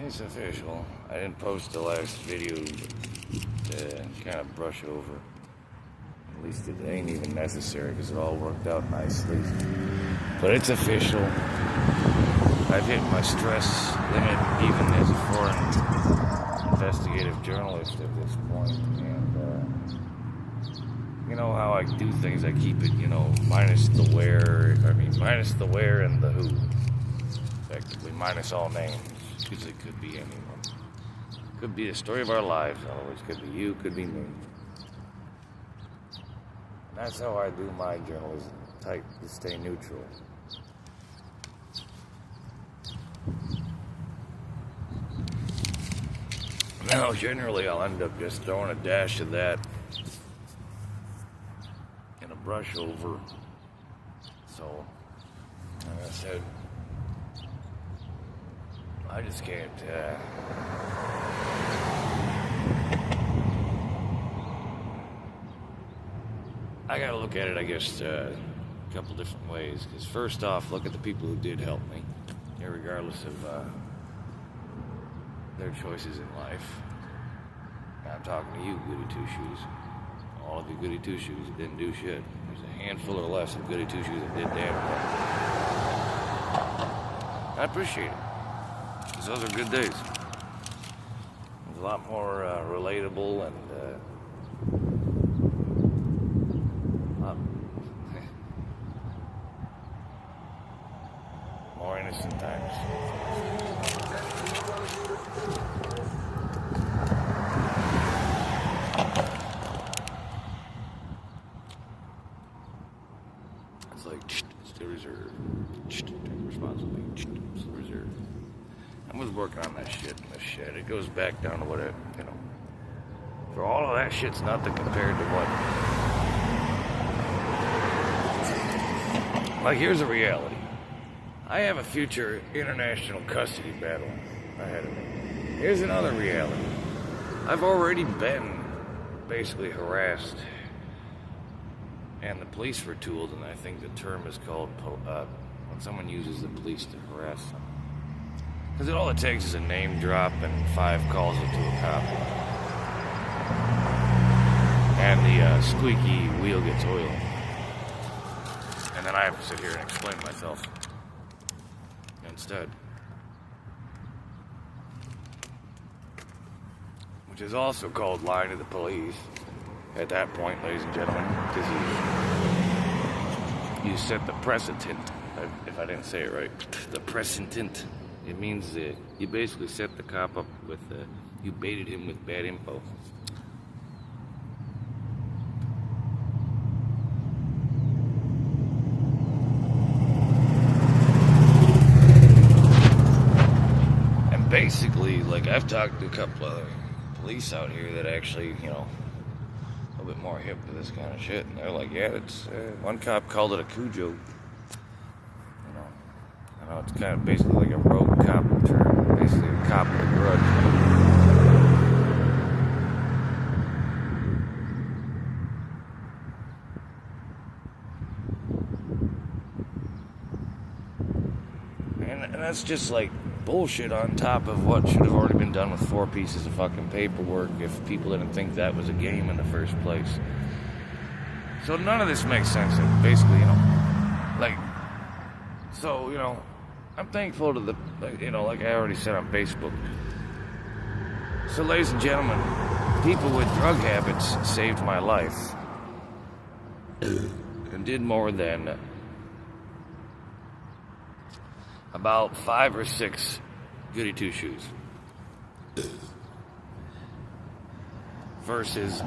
It's official. I didn't post the last video to kind of brush over. At least it ain't even necessary because it all worked out nicely. But it's official. I've hit my stress limit even as a foreign investigative journalist at this point. And you know how I do things, I keep it, minus the where and the who. Effectively, minus all names. Because it could be anyone. Could be the story of our lives, always. Could be you, could be me. And that's how I do my journalism. Type to stay neutral. Now, generally, I'll end up just throwing a dash of that in a brush over. So, like I said, I just can't, I gotta look at it, I guess, a couple different ways. Because first off, look at the people who did help me, regardless of their choices in life. I'm talking to you, goody two-shoes. All of you goody two-shoes that didn't do shit. There's a handful or less of goody two-shoes that did damn well. I appreciate it. Because those are good days. It's a lot more relatable and more innocent times. It's like, still reserve. Responsibly. Still reserve. I was working on that shit in the shed. It goes back down to what it, for all of that shit's nothing compared to what. Like, here's a reality. I have a future international custody battle ahead of me. Here's another reality. I've already been basically harassed, and the police were tooled, and I think the term is called when someone uses the police to harass them. Because all it takes is a name drop and 5 calls into a cop. And the squeaky wheel gets oiled. And then I have to sit here and explain myself instead. Which is also called lying to the police. At that point, ladies and gentlemen, because you set the precedent. If I didn't say it right. The precedent. It means that you basically set the cop up with, you baited him with bad info. And basically, like, I've talked to a couple of police out here that actually, a little bit more hip to this kind of shit. And they're like, yeah, it's, one cop called it a Cujo. I know it's kind of basically like a rogue cop term, basically a cop with a grudge. And that's just like bullshit on top of what should have already been done with 4 pieces of fucking paperwork if people didn't think that was a game in the first place. So none of this makes sense. Basically, I'm thankful to the, like I already said on Facebook. So, ladies and gentlemen, people with drug habits saved my life. And did more than about 5 or 6 goody two-shoes. Versus,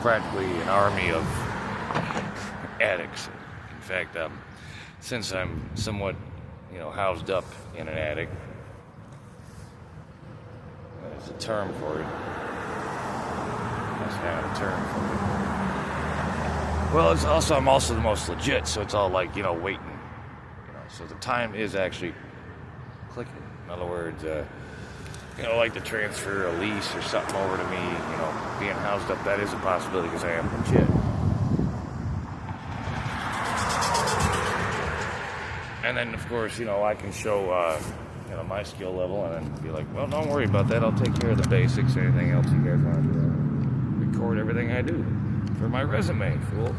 practically an army of addicts. In fact, since I'm somewhat housed up in an attic. There's a term for it. That's not a term for it. Well, I'm also the most legit, so it's all like, waiting. So the time is actually clicking. In other words, like to transfer a lease or something over to me, being housed up, that is a possibility because I am legit. And then, of course, I can show, my skill level, and then be like, well, don't worry about that. I'll take care of the basics. Anything else you guys want to do, I'll record everything I do for my resume, fool.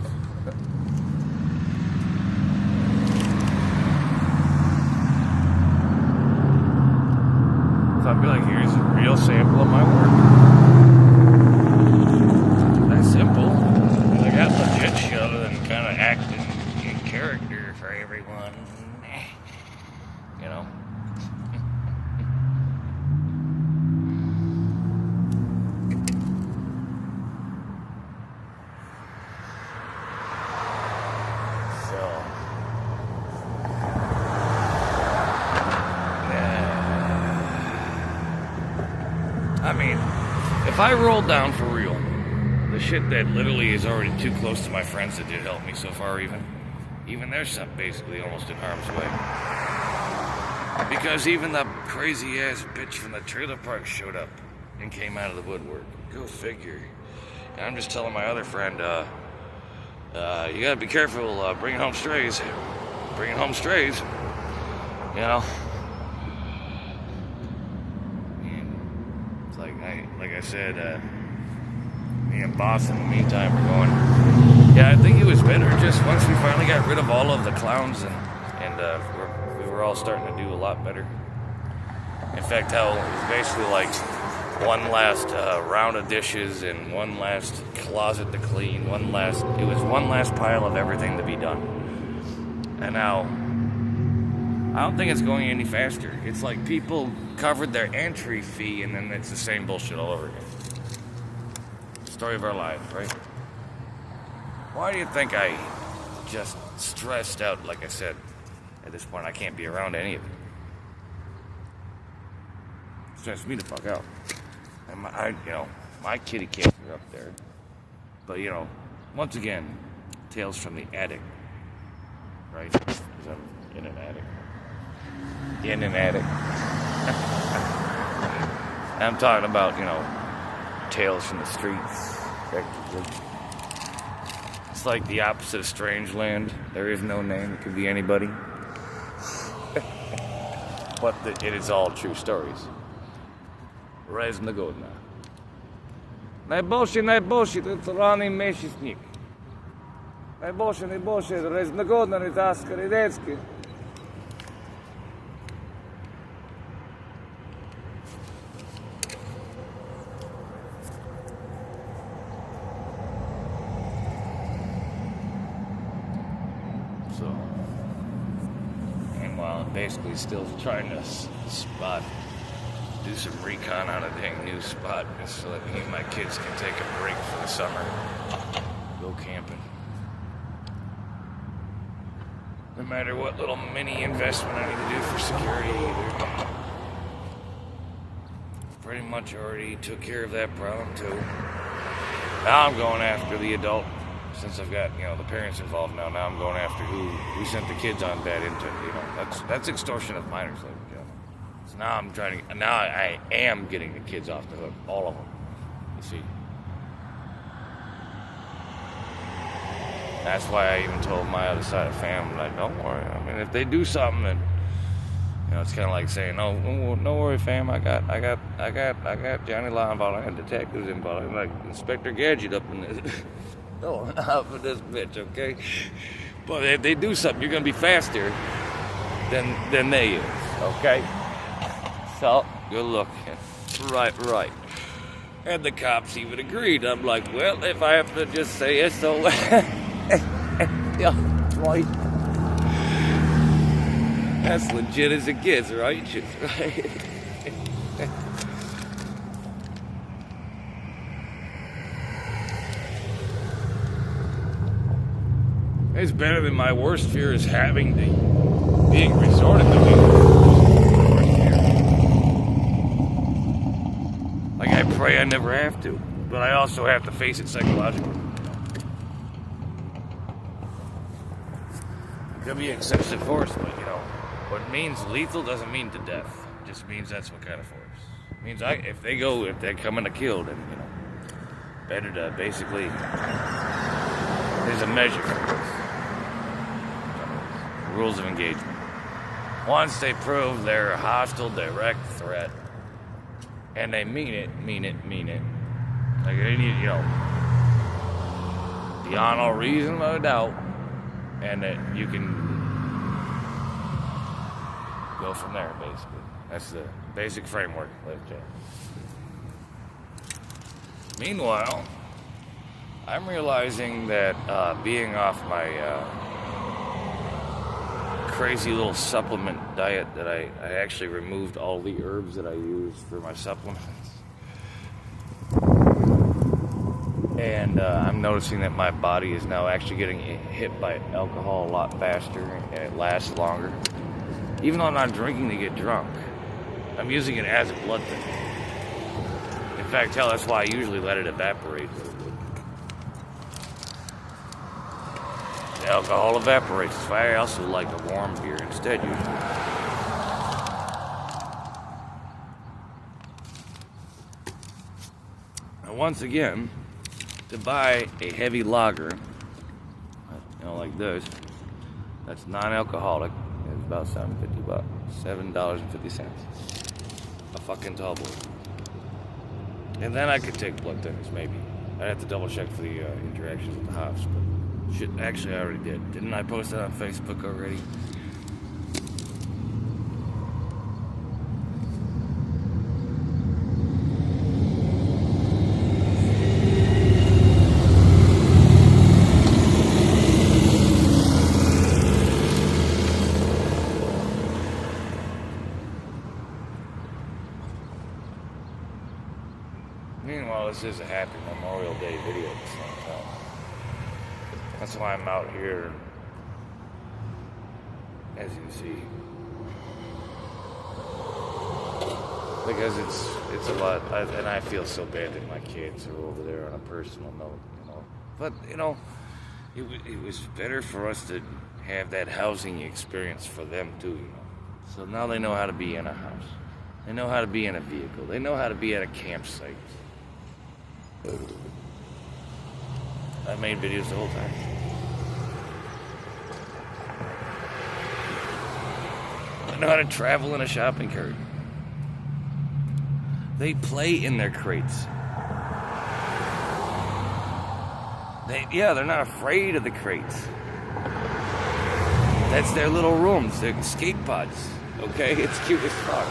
So I'd be like, here's a real sample of my work. That's simple. I got legit shit other than kind of acting in character for everyone. You know. I mean, if I rolled down for real, the shit that literally is already too close to my friends that did help me so far, even their stuff basically almost in harm's way. Because even the crazy ass bitch from the trailer park showed up and came out of the woodwork. Go figure. And I'm just telling my other friend, you gotta be careful bringing home strays. Bringing home strays, you know. Like I said, me and Boss in the meantime are going. Yeah, I think it was better just once we finally got rid of all of the clowns and we were all starting to do a lot better. In fact, how it was basically like one last round of dishes and one last closet to clean, it was one last pile of everything to be done. And now, I don't think it's going any faster. It's like people covered their entry fee and then it's the same bullshit all over again. Story of our lives, right? Why do you think I just stressed out, like I said, at this point I can't be around any of it? It stressed me the fuck out. And my kitty cats are up there. But once again, tales from the attic, right? Because I'm in an attic. In an attic. I'm talking about, tales from the streets. It's like the opposite of Strangeland. There is no name. It could be anybody. But it is all true stories. Reznogodna. Najbolszy, to jest rany miesięcznik. Najbolszy, Reznogodna, Rytaska, Rydecki. Basically still trying to do some recon on a dang new spot so that me and my kids can take a break for the summer, go camping. No matter what little mini investment I need to do for security either. Pretty much already took care of that problem too. Now I'm going after the adult. Since I've got, the parents involved now I'm going after who sent the kids on bad into, that's extortion of minors, ladies and gentlemen. So now I am getting the kids off the hook, all of them, you see. That's why I even told my other side of the family, like, don't worry, if they do something that, it's kind of like saying, no worry, fam, I got Johnny Law involved, I got detectives involved, I'm like Inspector Gadget up in this. Oh, not for this bitch, okay? But if they do something, you're gonna be faster than they is, okay? So, good looking. Right. And the cops even agreed. I'm like, well, if I have to just say it, so yeah, right. That's legit as it gets, right? Right. It's better than my worst fear is being resorted to being worst fear. Like, I pray I never have to, but I also have to face it psychologically. It could be excessive force, but what means lethal doesn't mean to death. It just means that's what kind of force. It means if they come in to kill, then better to basically. There's a measure for this. Rules of engagement. once they prove they're a hostile, direct threat, and they mean it. Like, they need, beyond all reason of doubt, and that you can go from there, basically. That's the basic framework. Meanwhile, I'm realizing that being off my crazy little supplement diet, that I actually removed all the herbs that I use for my supplements. And I'm noticing that my body is now actually getting hit by alcohol a lot faster, and it lasts longer. Even though I'm not drinking to get drunk, I'm using it as a blood thinner. In fact, hell, that's why I usually let it evaporate. The alcohol evaporates. That's why I also like a warm beer instead, usually. And once again, to buy a heavy lager, like this, that's non-alcoholic, it's about $7.50. $7.50. A fucking tall boy. And then I could take blood thinners, maybe. I'd have to double check for the interactions with the hops, but shit, actually I already did. Didn't I post that on Facebook already? Meanwhile, this is a happy Memorial Day video at the same time. That's why I'm out here, as you can see. Because it's a lot, and I feel so bad that my kids are over there on a personal note, But, it was better for us to have that housing experience for them too, So now they know how to be in a house. They know how to be in a vehicle. They know how to be at a campsite. I made videos the whole time. I know how to travel in a shopping cart. They play in their crates. They're not afraid of the crates. That's their little rooms, their skate pods. Okay, it's cute as fuck.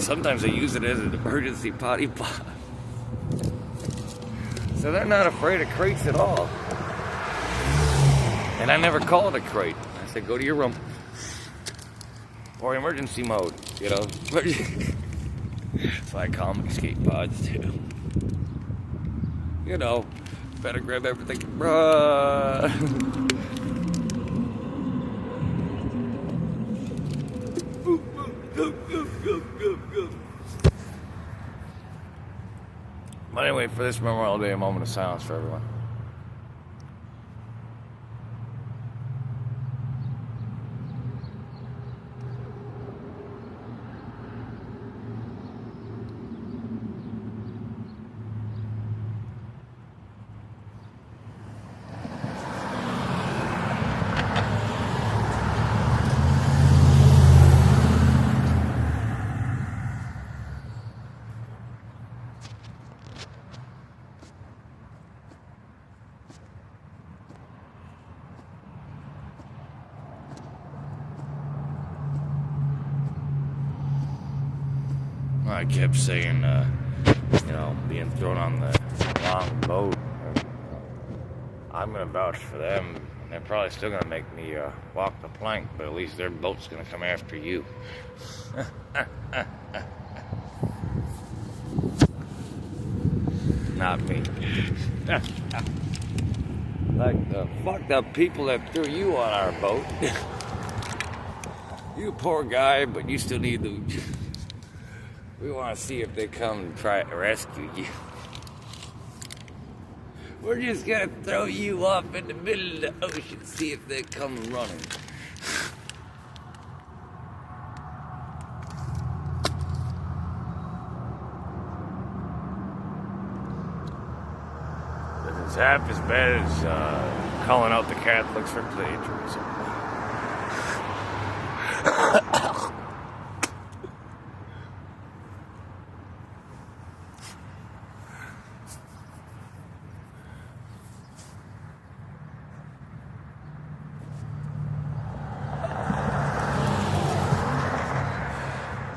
Sometimes they use it as an emergency potty pod. So they're not afraid of crates at all. And I never call it a crate. I said, go to your room. Or emergency mode, So I call them escape pods too. Better grab everything. Bruh. But anyway, for this Memorial Day, a moment of silence for everyone. I kept saying, being thrown on the wrong boat. I'm going to vouch for them. And they're probably still going to make me walk the plank, but at least their boat's going to come after you. Not me. Like the fucked up people that threw you on our boat. You poor guy, but you still need the... We want to see if they come and try to rescue you. We're just going to throw you off in the middle of the ocean, see if they come running. It's half as bad as calling out the Catholics for plagiarism.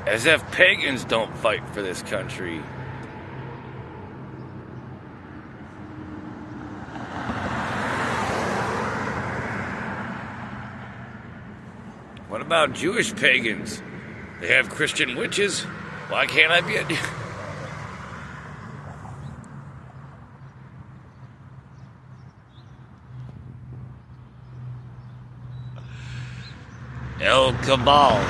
As if pagans don't fight for this country. What about Jewish pagans? They have Christian witches. Why can't I be a... El Cabal.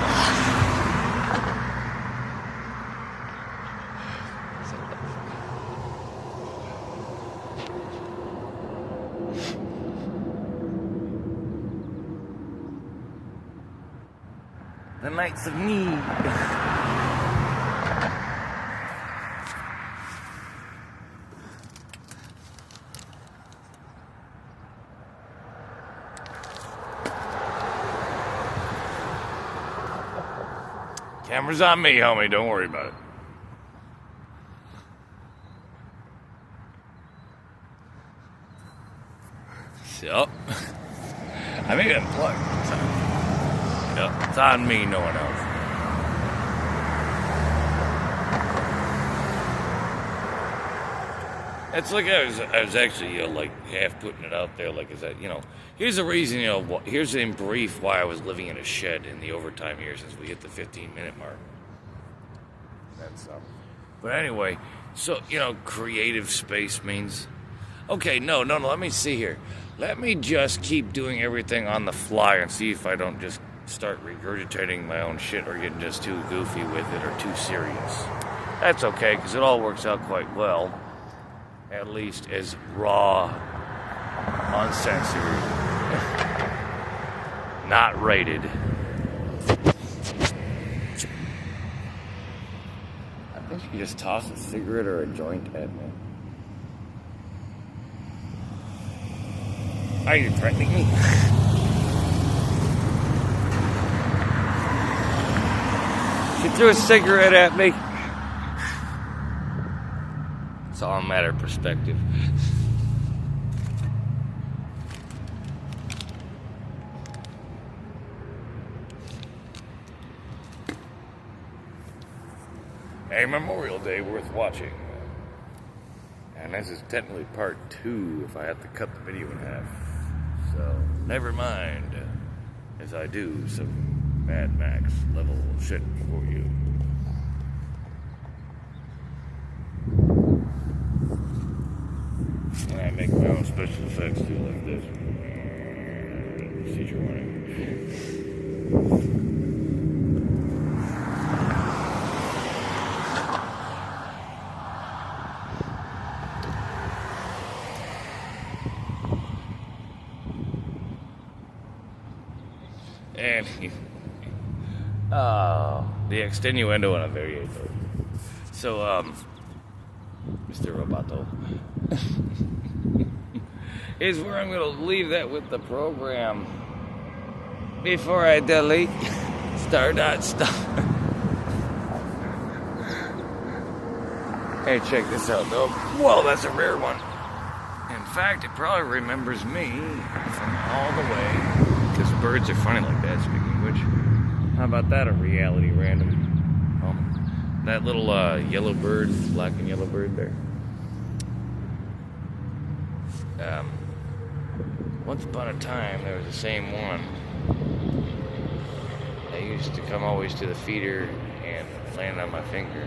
The Knights of Need. Camera's on me, homie. Don't worry about it. So, I may have plugged. Yep, it's on me, no one else. It's like I was actually like half putting it out there, like, is that, here's the reason, here's in brief why I was living in a shed in the overtime here since we hit the 15-minute mark. That's but anyway, so creative space means, okay, no, let me see here. Let me just keep doing everything on the fly and see if I don't just start regurgitating my own shit or getting just too goofy with it or too serious. That's okay, because it all works out quite well. At least as raw, uncensored, not rated. I think you just toss a cigarette or a joint at me. Are you threatening me? She threw a cigarette at me. It's all a matter of perspective. A Memorial Day worth watching. And this is technically part 2 if I have to cut the video in half. So, never mind. As I do some Mad Max level shit for you. And I make my own special effects too, like this. Procedure warning. And the extenuendo on a variator. So, Mr. Roboto. Is where I'm going to leave that with the program before I delete star.stop. Hey, check this out, though. Whoa, that's a rare one. In fact, it probably remembers me from all the way, because birds are funny like that, speaking of which. How about that, a reality random? That little yellow bird, black and yellow bird there. Once upon a time, there was the same one. They used to come always to the feeder and land on my finger.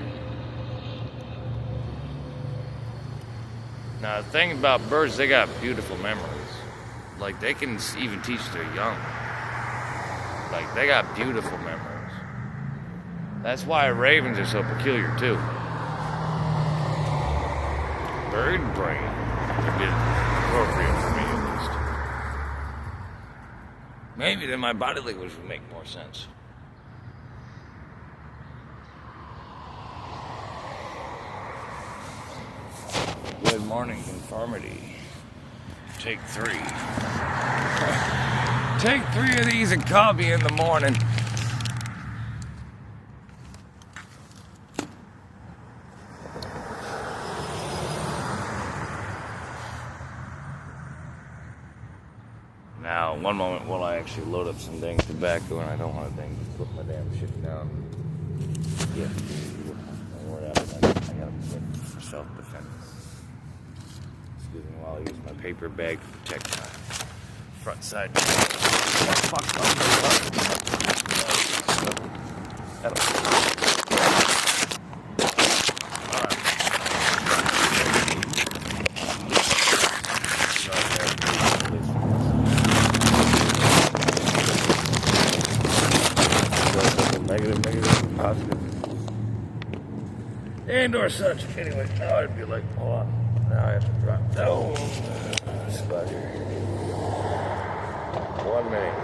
Now, the thing about birds, they got beautiful memories. Like, they can even teach their young. Like, they got beautiful memories. That's why ravens are so peculiar, too. Bird brain would be appropriate for me, at least. Maybe then my body language would make more sense. Good morning, conformity. Take 3. Take 3 of these and call me in the morning. Now, on one moment while I actually load up some dang tobacco, and I don't want to dang put my damn shit down. Yeah. I gotta quit for self-defense. Excuse me while I use my paper bag to protect my front side. Oh, fuck. Negative, positive. And or such. Anyway, now I'd be like, hold on. Now I have to drop down. Spot here. 1 minute.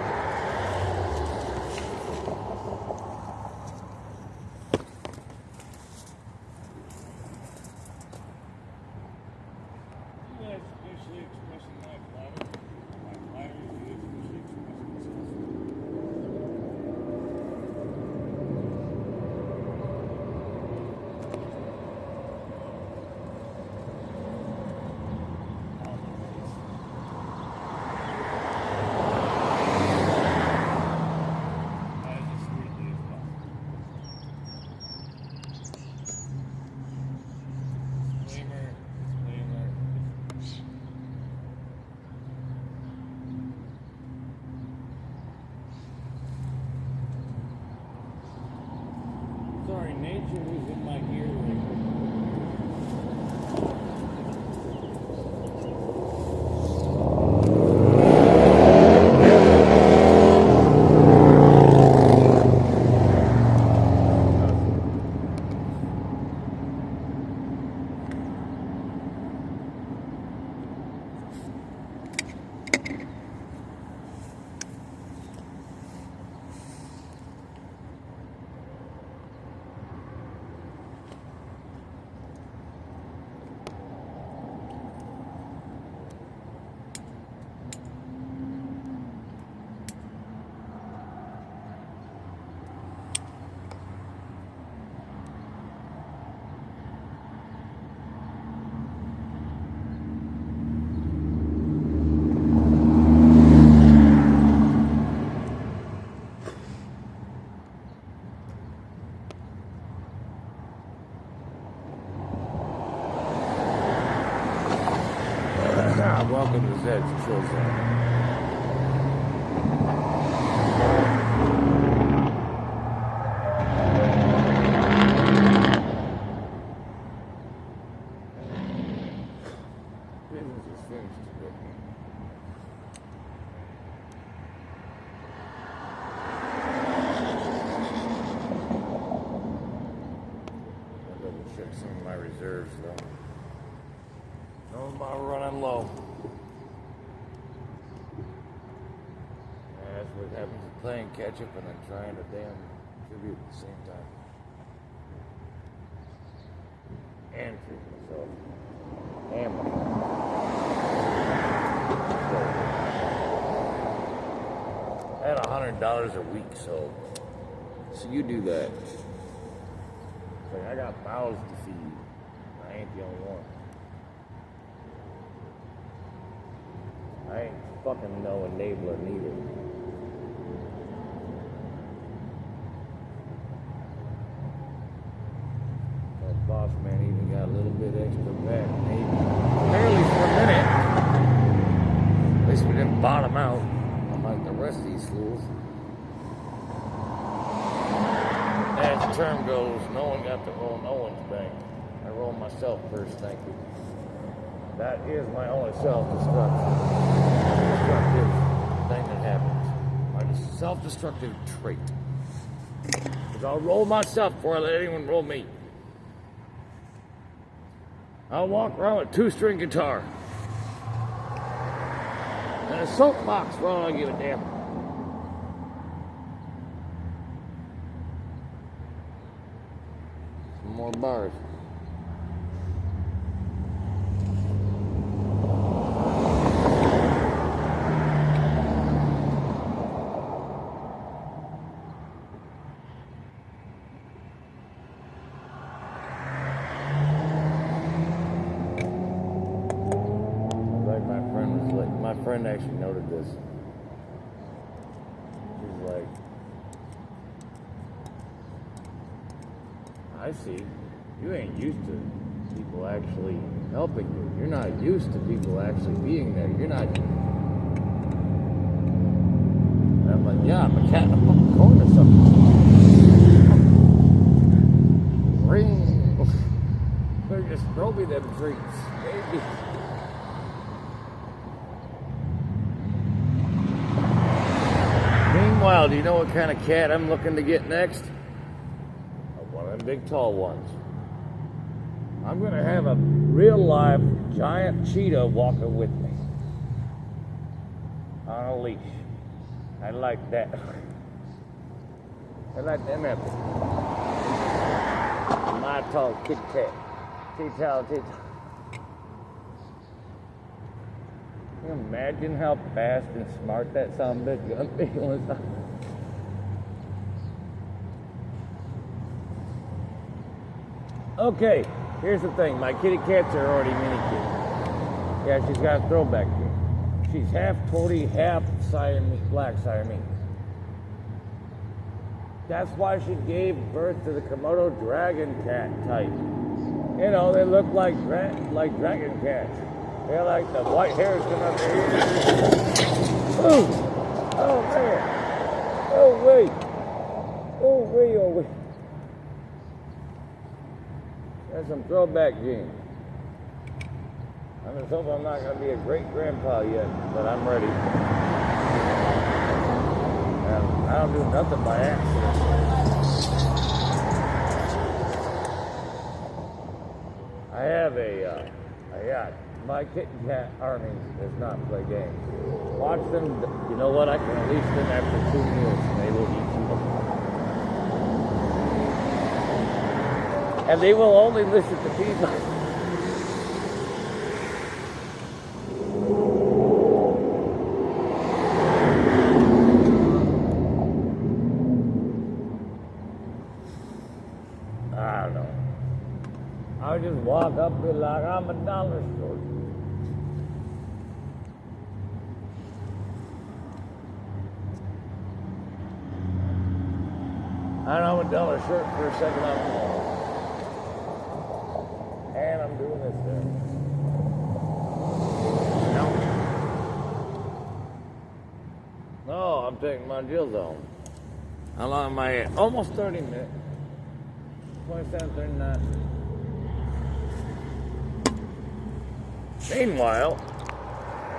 Sorry, nature was in my ear ring. Welcome to Zed's Chill Zone. Business is finished today. I'll double check some of my reserves though. No, I'm running low. That's what happens with playing catch up and then trying to damn contribute at the same time. And treat myself. And my at $100 a week, so you do that. It's like I got mouths to feed. I ain't the only one. I ain't fucking no enabler neither. That boss man even got a little bit extra back, maybe. Barely for a minute. At least we didn't bottom out, unlike the rest of these fools. As the term goes, no one got to roll no one's bank. I roll myself first, thank you. That is my only self-destructive thing that happens. My self-destructive trait. Because I'll roll myself before I let anyone roll me. I'll walk around with a 2-string guitar. And a soapbox for all I give a damn. Some more bars. My friend actually noted this. I see. You ain't used to people actually helping you. You're not used to people actually being there. You're not. And I'm like, yeah, I'm a cat in a fucking corner or something. Ring. Better just throw me them treats. Maybe. Meanwhile, do you know what kind of cat I'm looking to get next? One of them big tall ones. I'm gonna have a real live giant cheetah walking with me on a leash. I like that. I like them apples. My tall kitty cat. T-towel. Can you imagine how fast and smart that son of a bitch gonna be? Okay, here's the thing. My kitty cats are already mini kitty. Yeah, she's got a throwback here. She's half toady, half Siamese, black Siamese. That's why she gave birth to the Komodo dragon cat type. You know, they look like dragon cats. They're like the white hairs come up here. Oh, oh man. Oh wait. Oh wait, oh wait. There's some throwback genes. I'm just hoping I'm not going to be a great grandpa yet, but I'm ready. I don't do nothing by accident. I have my kitten cat army does not play games. Watch them, you know what, I can release them after 2 meals and they will eat you. And they will only listen to people. I don't know. I would just walk up and like I'm a dollar short. I know I'm a dollar short for a second. And I'm doing this thing. No, I'm taking my Jill's home. How long am I at? Almost 30 minutes. 27:39. Meanwhile,